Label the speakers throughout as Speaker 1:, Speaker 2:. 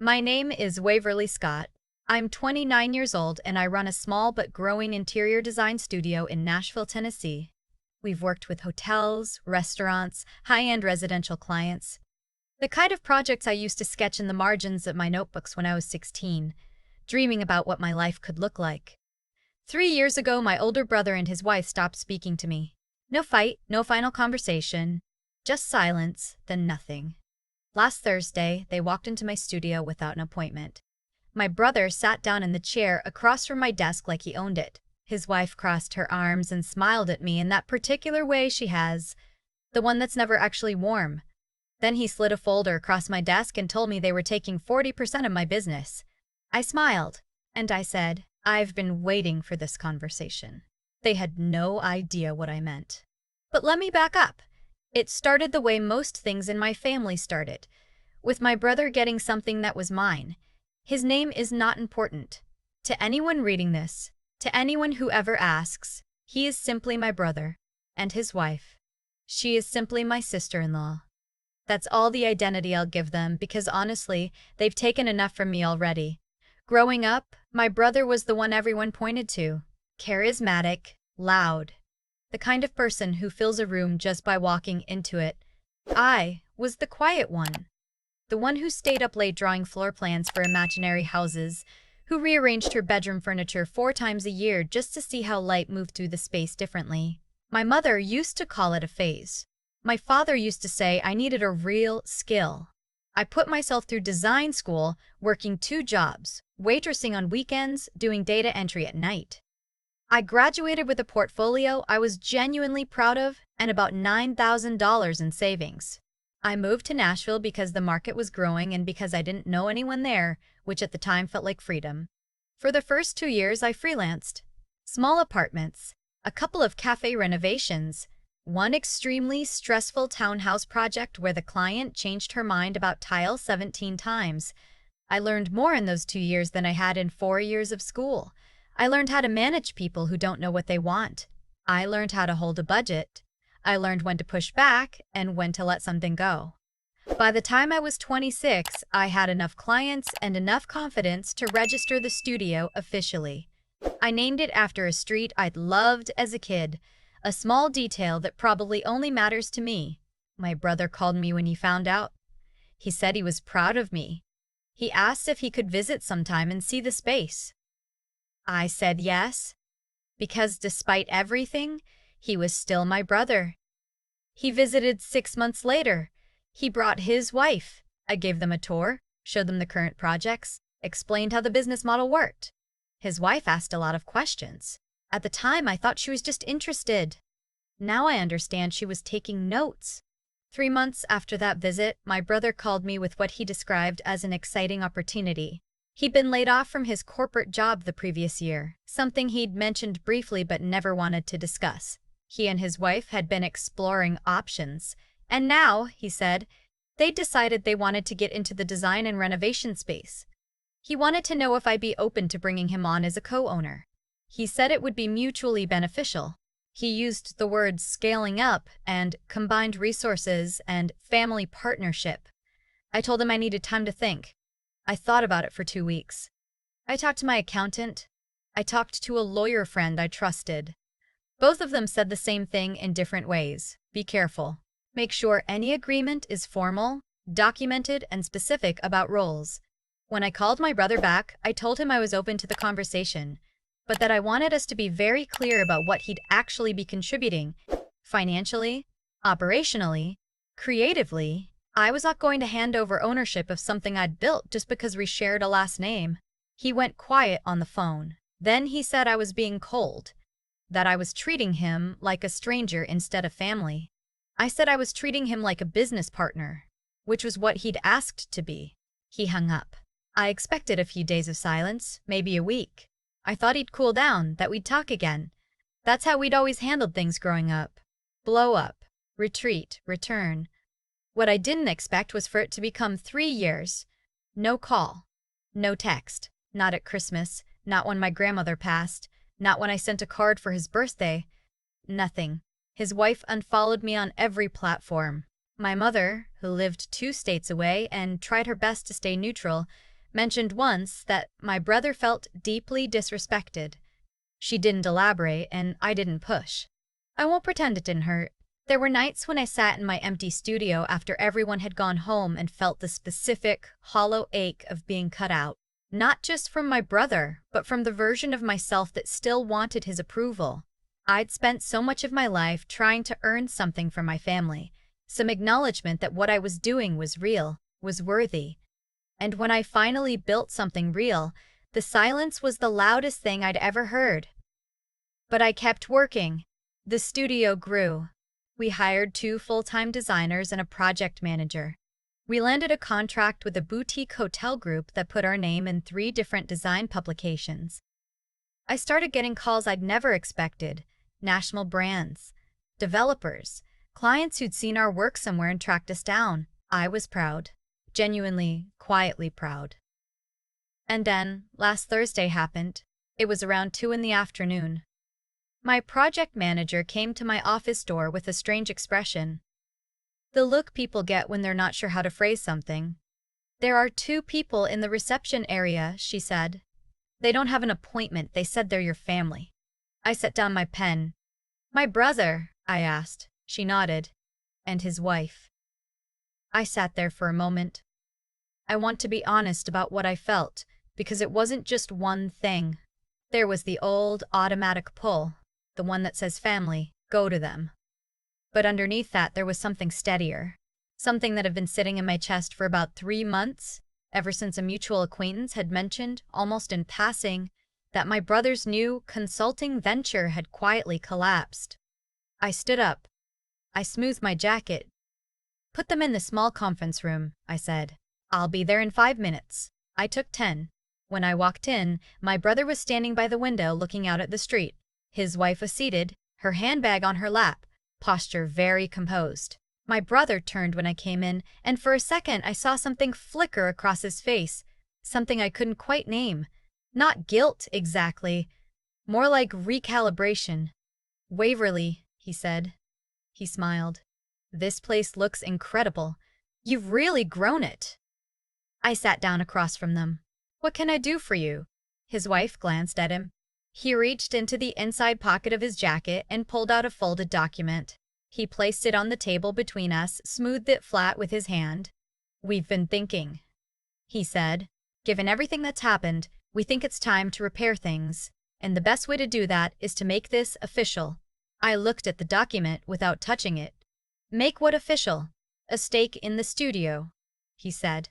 Speaker 1: My name is Waverly Scott. I'm 29 years old and I run a small but growing interior design studio in Nashville, Tennessee. We've worked with hotels, restaurants, high-end residential clients. The kind of projects I used to sketch in the margins of my notebooks when I was 16, dreaming about what my life could look like. 3 years ago, my older brother and his wife stopped speaking to me. No fight, no final conversation, just silence, then nothing. Last Thursday, they walked into my studio without an appointment. My brother sat down in the chair across from my desk like he owned it. His wife crossed her arms and smiled at me in that particular way she has, the one that's never actually warm. Then he slid a folder across my desk and told me they were taking 40% of my business. I smiled, and I said, "I've been waiting for this conversation." They had no idea what I meant. But let me back up. It started the way most things in my family started, with my brother getting something that was mine. His name is not important. To anyone reading this, to anyone who ever asks, he is simply my brother, and his wife. She is simply my sister-in-law. That's all the identity I'll give them because honestly, they've taken enough from me already. Growing up, my brother was the one everyone pointed to. Charismatic, loud. The kind of person who fills a room just by walking into it. I was the quiet one. The one who stayed up late drawing floor plans for imaginary houses, who rearranged her bedroom furniture 4 times a year just to see how light moved through the space differently. My mother used to call it a phase. My father used to say I needed a real skill. I put myself through design school, working 2 jobs, waitressing on weekends, doing data entry at night. I graduated with a portfolio I was genuinely proud of and about $9,000 in savings. I moved to Nashville because the market was growing and because I didn't know anyone there, which at the time felt like freedom. For the first 2 years, I freelanced. Small apartments, a couple of cafe renovations, one extremely stressful townhouse project where the client changed her mind about tile 17 times. I learned more in those 2 years than I had in 4 years of school. I learned how to manage people who don't know what they want. I learned how to hold a budget. I learned when to push back and when to let something go. By the time I was 26, I had enough clients and enough confidence to register the studio officially. I named it after a street I'd loved as a kid, a small detail that probably only matters to me. My brother called me when he found out. He said he was proud of me. He asked if he could visit sometime and see the space. I said yes, because despite everything, he was still my brother. He visited 6 months later. He brought his wife. I gave them a tour, showed them the current projects, explained how the business model worked. His wife asked a lot of questions. At the time, I thought she was just interested. Now I understand she was taking notes. 3 months after that visit, my brother called me with what he described as an exciting opportunity. He'd been laid off from his corporate job the previous year, something he'd mentioned briefly but never wanted to discuss. He and his wife had been exploring options, and now, he said, they'd decided they wanted to get into the design and renovation space. He wanted to know if I'd be open to bringing him on as a co-owner. He said it would be mutually beneficial. He used the words scaling up and combined resources and family partnership. I told him I needed time to think. I thought about it for 2 weeks. I talked to my accountant. I talked to a lawyer friend I trusted. Both of them said the same thing in different ways. Be careful. Make sure any agreement is formal, documented, and specific about roles. When I called my brother back, I told him I was open to the conversation, but that I wanted us to be very clear about what he'd actually be contributing, financially, operationally, creatively. I was not going to hand over ownership of something I'd built just because we shared a last name. He went quiet on the phone. Then he said I was being cold, that I was treating him like a stranger instead of family. I said I was treating him like a business partner, which was what he'd asked to be. He hung up. I expected a few days of silence, maybe a week. I thought he'd cool down, that we'd talk again. That's how we'd always handled things growing up. Blow up, retreat, return. What I didn't expect was for it to become 3 years. No call, no text, not at Christmas, not when my grandmother passed, not when I sent a card for his birthday. Nothing. His wife unfollowed me on every platform. My mother, who lived 2 states away and tried her best to stay neutral, mentioned once that my brother felt deeply disrespected. She didn't elaborate, and I didn't push. I won't pretend it didn't hurt. There were nights when I sat in my empty studio after everyone had gone home and felt the specific, hollow ache of being cut out. Not just from my brother, but from the version of myself that still wanted his approval. I'd spent so much of my life trying to earn something from my family, some acknowledgement that what I was doing was real, was worthy. And when I finally built something real, the silence was the loudest thing I'd ever heard. But I kept working. The studio grew. We hired 2 full-time designers and a project manager. We landed a contract with a boutique hotel group that put our name in 3 different design publications. I started getting calls I'd never expected: national brands, developers, clients who'd seen our work somewhere and tracked us down. I was proud. Genuinely, quietly proud. And then, last Thursday happened. It was around 2 in the afternoon. My project manager came to my office door with a strange expression. The look people get when they're not sure how to phrase something. "There are 2 people in the reception area," she said. "They don't have an appointment. They said they're your family." I set down my pen. "My brother?" I asked. She nodded. "And his wife." I sat there for a moment. I want to be honest about what I felt, because it wasn't just one thing. There was the old automatic pull, the one that says family, go to them. But underneath that there was something steadier, something that had been sitting in my chest for about 3 months, ever since a mutual acquaintance had mentioned, almost in passing, that my brother's new consulting venture had quietly collapsed. I stood up. I smoothed my jacket. "Put them in the small conference room," I said. "I'll be there in 5 minutes." I took 10. When I walked in, my brother was standing by the window looking out at the street. His wife was seated, her handbag on her lap, posture very composed. My brother turned when I came in, and for a second I saw something flicker across his face, something I couldn't quite name. Not guilt, exactly. More like recalibration. "Waverly," he said. He smiled. "This place looks incredible. You've really grown it." I sat down across from them. "What can I do for you?" His wife glanced at him. He reached into the inside pocket of his jacket and pulled out a folded document. He placed it on the table between us, smoothed it flat with his hand. "We've been thinking," he said. "Given everything that's happened, we think it's time to repair things. And the best way to do that is to make this official." I looked at the document without touching it. "Make what official?" "A stake in the studio," he said.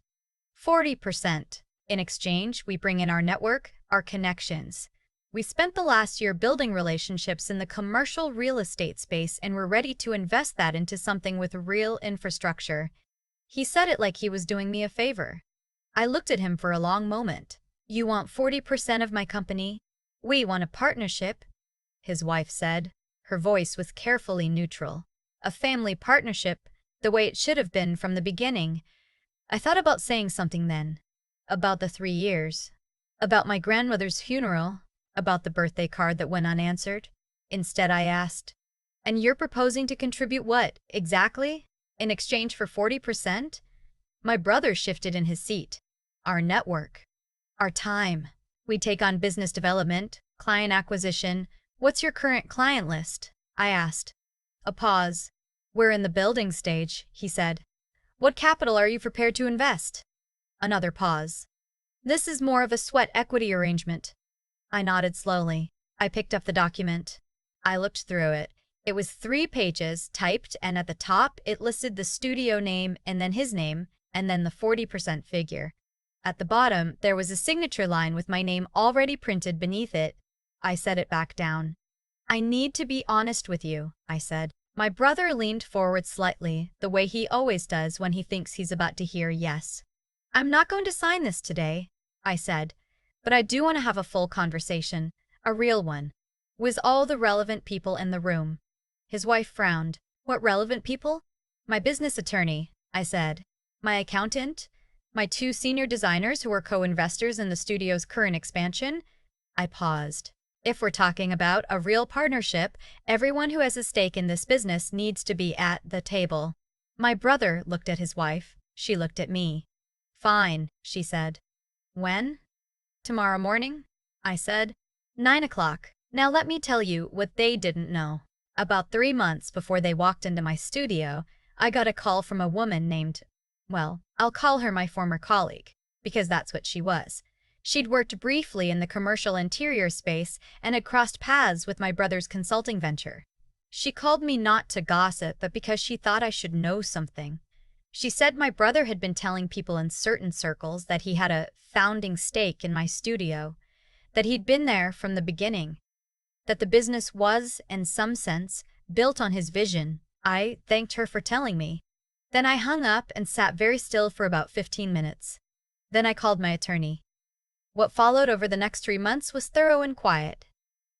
Speaker 1: 40%. In exchange, we bring in our network, our connections. We spent the last year building relationships in the commercial real estate space, and we're ready to invest that into something with real infrastructure. He said it like he was doing me a favor. I looked at him for a long moment. "You want 40% of my company?" "We want a partnership," his wife said. Her voice was carefully neutral. "A family partnership, the way it should have been from the beginning." I thought about saying something then. About the 3 years. About my grandmother's funeral. About the birthday card that went unanswered. Instead I asked, "And you're proposing to contribute what, exactly? In exchange for 40%? My brother shifted in his seat. "Our network. Our time. We take on business development, client acquisition. What's your current client list?" I asked. A pause. "We're in the building stage," he said. "What capital are you prepared to invest?" Another pause. "This is more of a sweat equity arrangement." I nodded slowly. I picked up the document. I looked through it. It was 3 pages, typed, and at the top it listed the studio name and then his name, and then the 40% figure. At the bottom, there was a signature line with my name already printed beneath it. I set it back down. "I need to be honest with you," I said. My brother leaned forward slightly, the way he always does when he thinks he's about to hear yes. "I'm not going to sign this today," I said, "but I do want to have a full conversation, a real one, with all the relevant people in the room." His wife frowned. "What relevant people?" "My business attorney," I said. "My accountant? My 2 senior designers who are co-investors in the studio's current expansion?" I paused. "If we're talking about a real partnership, everyone who has a stake in this business needs to be at the table." My brother looked at his wife. She looked at me. "Fine," she said. When? Tomorrow morning? I said. 9 o'clock. Now let me tell you what they didn't know. About 3 months before they walked into my studio, I got a call from a woman named, well, I'll call her my former colleague, because that's what she was. She'd worked briefly in the commercial interior space and had crossed paths with my brother's consulting venture. She called me not to gossip, but because she thought I should know something. She said my brother had been telling people in certain circles that he had a founding stake in my studio, that he'd been there from the beginning, that the business was, in some sense, built on his vision. I thanked her for telling me. Then I hung up and sat very still for about 15 minutes. Then I called my attorney. What followed over the next 3 months was thorough and quiet.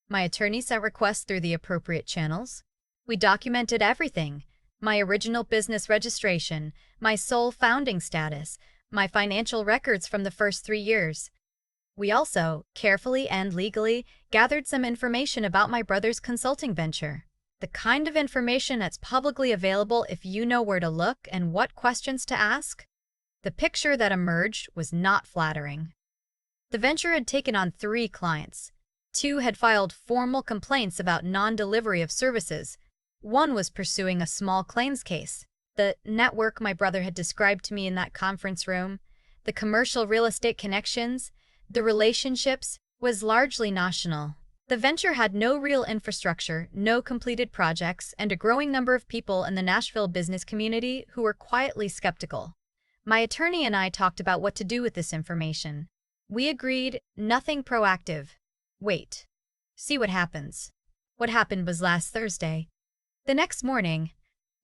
Speaker 1: My attorney sent requests through the appropriate channels. We documented everything: my original business registration, my sole founding status, my financial records from the first 3 years. We also, carefully and legally, gathered some information about my brother's consulting venture. The kind of information that's publicly available if you know where to look and what questions to ask. The picture that emerged was not flattering. The venture had taken on 3 clients. 2 had filed formal complaints about non-delivery of services. 1 was pursuing a small claims case. The network my brother had described to me in that conference room, the commercial real estate connections, the relationships, was largely notional. The venture had no real infrastructure, no completed projects, and a growing number of people in the Nashville business community who were quietly skeptical. My attorney and I talked about what to do with this information. We agreed nothing proactive. Wait. See what happens. What happened was last Thursday. The next morning,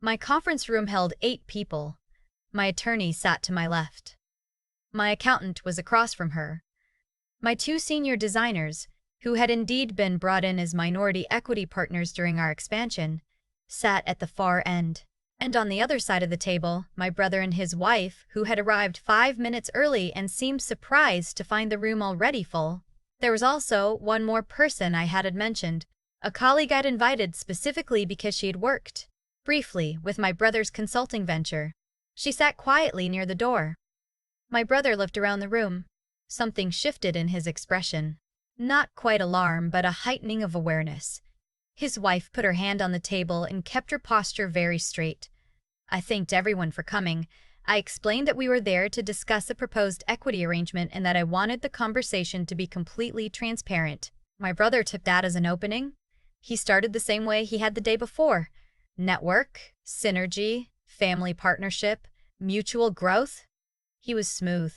Speaker 1: my conference room held 8 people. My attorney sat to my left. My accountant was across from her. My 2 senior designers, who had indeed been brought in as minority equity partners during our expansion, sat at the far end. And on the other side of the table, my brother and his wife, who had arrived 5 minutes early and seemed surprised to find the room already full. There was also one more person I hadn't mentioned, a colleague I'd invited specifically because she had worked, briefly, with my brother's consulting venture. She sat quietly near the door. My brother looked around the room. Something shifted in his expression. Not quite alarm, but a heightening of awareness. His wife put her hand on the table and kept her posture very straight. I thanked everyone for coming. I explained that we were there to discuss a proposed equity arrangement and that I wanted the conversation to be completely transparent. My brother took that as an opening. He started the same way he had the day before. Network, synergy, family partnership, mutual growth. He was smooth.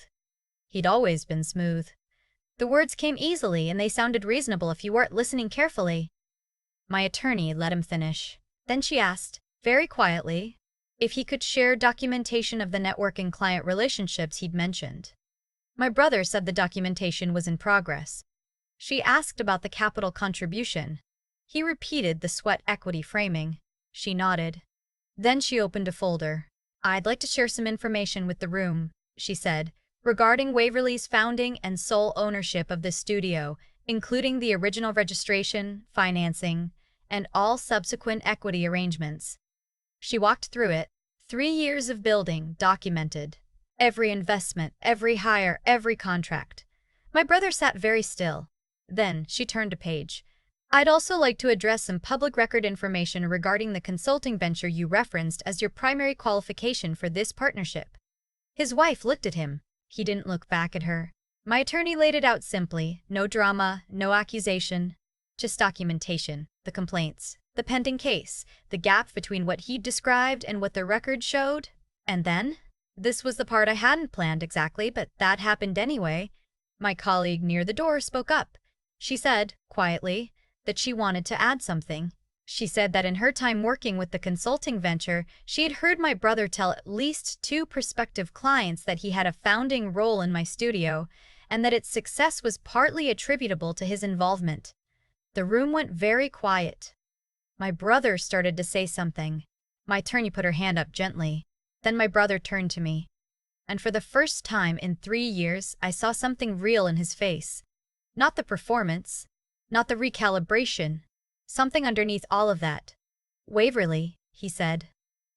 Speaker 1: He'd always been smooth. The words came easily and they sounded reasonable if you weren't listening carefully. My attorney let him finish. Then she asked, very quietly, if he could share documentation of the network and client relationships he'd mentioned. My brother said the documentation was in progress. She asked about the capital contribution. He repeated the sweat equity framing. She nodded. Then she opened a folder. I'd like to share some information with the room, she said, regarding Waverly's founding and sole ownership of this studio, including the original registration, financing, and all subsequent equity arrangements. She walked through it. 3 years of building, documented. Every investment, every hire, every contract. My brother sat very still. Then she turned a page. I'd also like to address some public record information regarding the consulting venture you referenced as your primary qualification for this partnership. His wife looked at him. He didn't look back at her. My attorney laid it out simply. No drama, no accusation. Just documentation, the complaints, the pending case, the gap between what he'd described and what the record showed. And then? This was the part I hadn't planned exactly, but that happened anyway. My colleague near the door spoke up. She said, quietly, that she wanted to add something. She said that in her time working with the consulting venture, she had heard my brother tell at least 2 prospective clients that he had a founding role in my studio, and that its success was partly attributable to his involvement. The room went very quiet. My brother started to say something. My attorney put her hand up gently. Then my brother turned to me. And for the first time in 3 years, I saw something real in his face. Not the performance, not the recalibration. Something underneath all of that. Waverly, he said.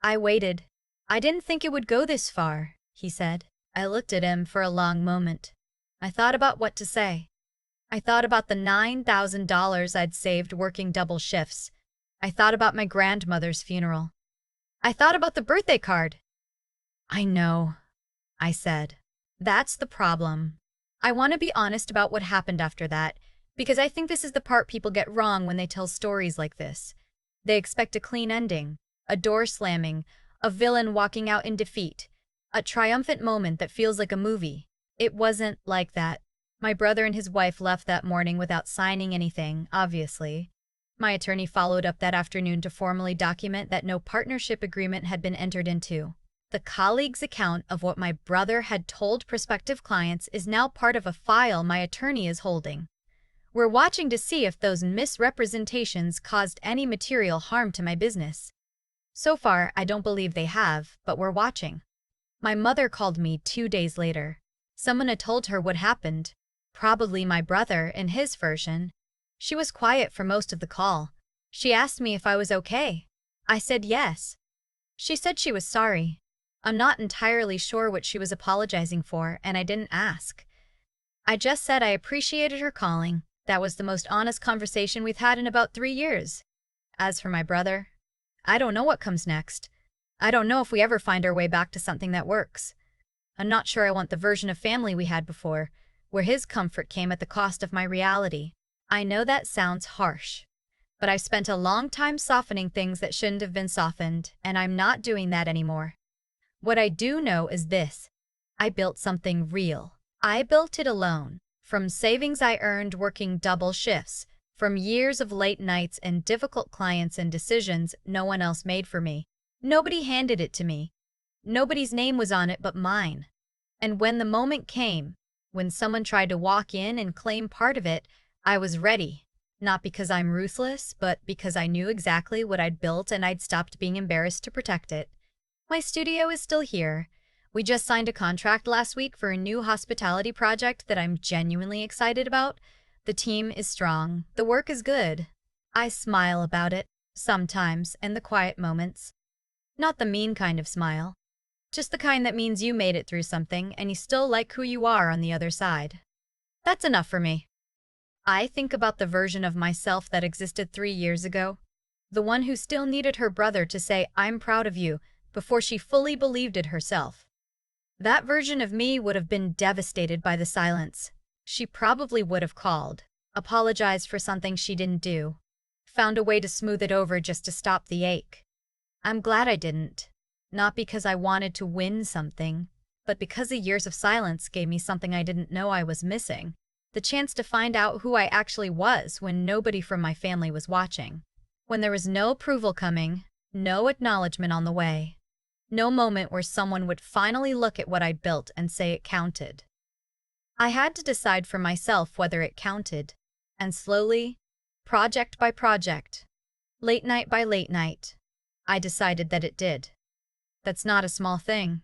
Speaker 1: I waited. I didn't think it would go this far, he said. I looked at him for a long moment. I thought about what to say. I thought about the $9,000 I'd saved working double shifts. I thought about my grandmother's funeral. I thought about the birthday card. I know, I said. That's the problem. I want to be honest about what happened after that, because I think this is the part people get wrong when they tell stories like this. They expect a clean ending, a door slamming, a villain walking out in defeat, a triumphant moment that feels like a movie. It wasn't like that. My brother and his wife left that morning without signing anything, obviously. My attorney followed up that afternoon to formally document that no partnership agreement had been entered into. The colleague's account of what my brother had told prospective clients is now part of a file my attorney is holding. We're watching to see if those misrepresentations caused any material harm to my business. So far, I don't believe they have, but we're watching. My mother called me 2 days later. Someone had told her what happened. Probably my brother, in his version. She was quiet for most of the call. She asked me if I was okay. I said yes. She said she was sorry. I'm not entirely sure what she was apologizing for, and I didn't ask. I just said I appreciated her calling. That was the most honest conversation we've had in about 3 years. As for my brother, I don't know what comes next. I don't know if we ever find our way back to something that works. I'm not sure I want the version of family we had before, where his comfort came at the cost of my reality. I know that sounds harsh, but I've spent a long time softening things that shouldn't have been softened, and I'm not doing that anymore. What I do know is this. I built something real. I built it alone, from savings I earned working double shifts, from years of late nights and difficult clients and decisions no one else made for me. Nobody handed it to me. Nobody's name was on it but mine. And when the moment came, when someone tried to walk in and claim part of it, I was ready. Not because I'm ruthless, but because I knew exactly what I'd built and I'd stopped being embarrassed to protect it. My studio is still here. We just signed a contract last week for a new hospitality project that I'm genuinely excited about. The team is strong. The work is good. I smile about it, sometimes, in the quiet moments. Not the mean kind of smile. Just the kind that means you made it through something and you still like who you are on the other side. That's enough for me. I think about the version of myself that existed 3 years ago. The one who still needed her brother to say, "I'm proud of you," before she fully believed it herself. That version of me would have been devastated by the silence. She probably would have called, apologized for something she didn't do, found a way to smooth it over just to stop the ache. I'm glad I didn't. Not because I wanted to win something, but because the years of silence gave me something I didn't know I was missing. The chance to find out who I actually was when nobody from my family was watching. When there was no approval coming, no acknowledgement on the way. No moment where someone would finally look at what I'd built and say it counted. I had to decide for myself whether it counted. And slowly, project by project, late night by late night, I decided that it did. That's not a small thing.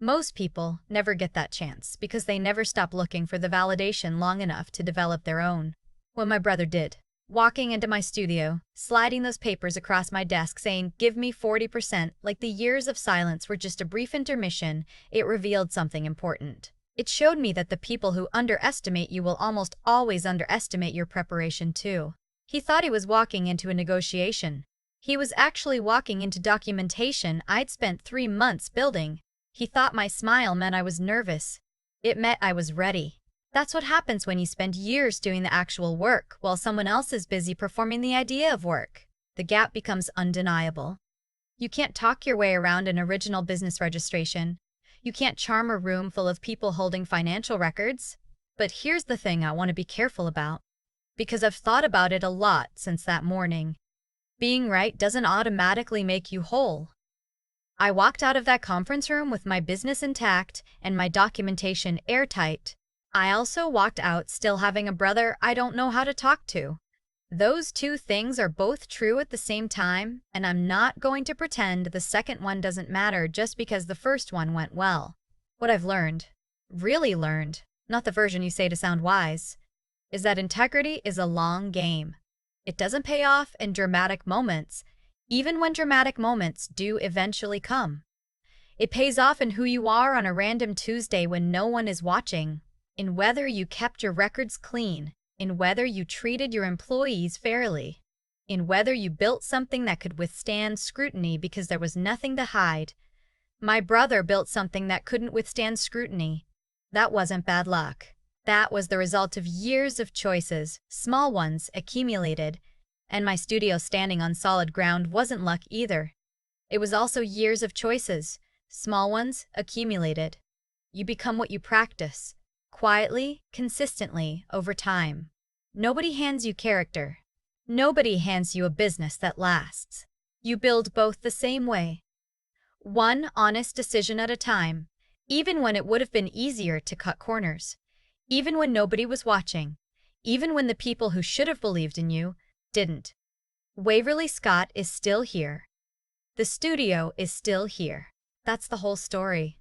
Speaker 1: Most people never get that chance because they never stop looking for the validation long enough to develop their own. What my brother did. Walking into my studio, sliding those papers across my desk saying, "Give me 40%, like the years of silence were just a brief intermission, it revealed something important. It showed me that the people who underestimate you will almost always underestimate your preparation too. He thought he was walking into a negotiation. He was actually walking into documentation I'd spent 3 months building. He thought my smile meant I was nervous. It meant I was ready. That's what happens when you spend years doing the actual work while someone else is busy performing the idea of work. The gap becomes undeniable. You can't talk your way around an original business registration. You can't charm a room full of people holding financial records. But here's the thing I want to be careful about, because I've thought about it a lot since that morning. Being right doesn't automatically make you whole. I walked out of that conference room with my business intact and my documentation airtight. I also walked out still having a brother I don't know how to talk to. Those two things are both true at the same time, and I'm not going to pretend the second one doesn't matter just because the first one went well. What I've learned, really learned, not the version you say to sound wise, is that integrity is a long game. It doesn't pay off in dramatic moments, even when dramatic moments do eventually come. It pays off in who you are on a random Tuesday when no one is watching. in whether you kept your records clean, in whether you treated your employees fairly, in whether you built something that could withstand scrutiny because there was nothing to hide. My brother built something that couldn't withstand scrutiny. That wasn't bad luck. That was the result of years of choices, small ones, accumulated. And my studio standing on solid ground wasn't luck either. It was also years of choices, small ones, accumulated. You become what you practice, quietly, consistently, over time. Nobody hands you character. Nobody hands you a business that lasts. You build both the same way. One honest decision at a time, even when it would have been easier to cut corners, even when nobody was watching, even when the people who should have believed in you didn't. Waverly Scott is still here. The studio is still here. That's the whole story.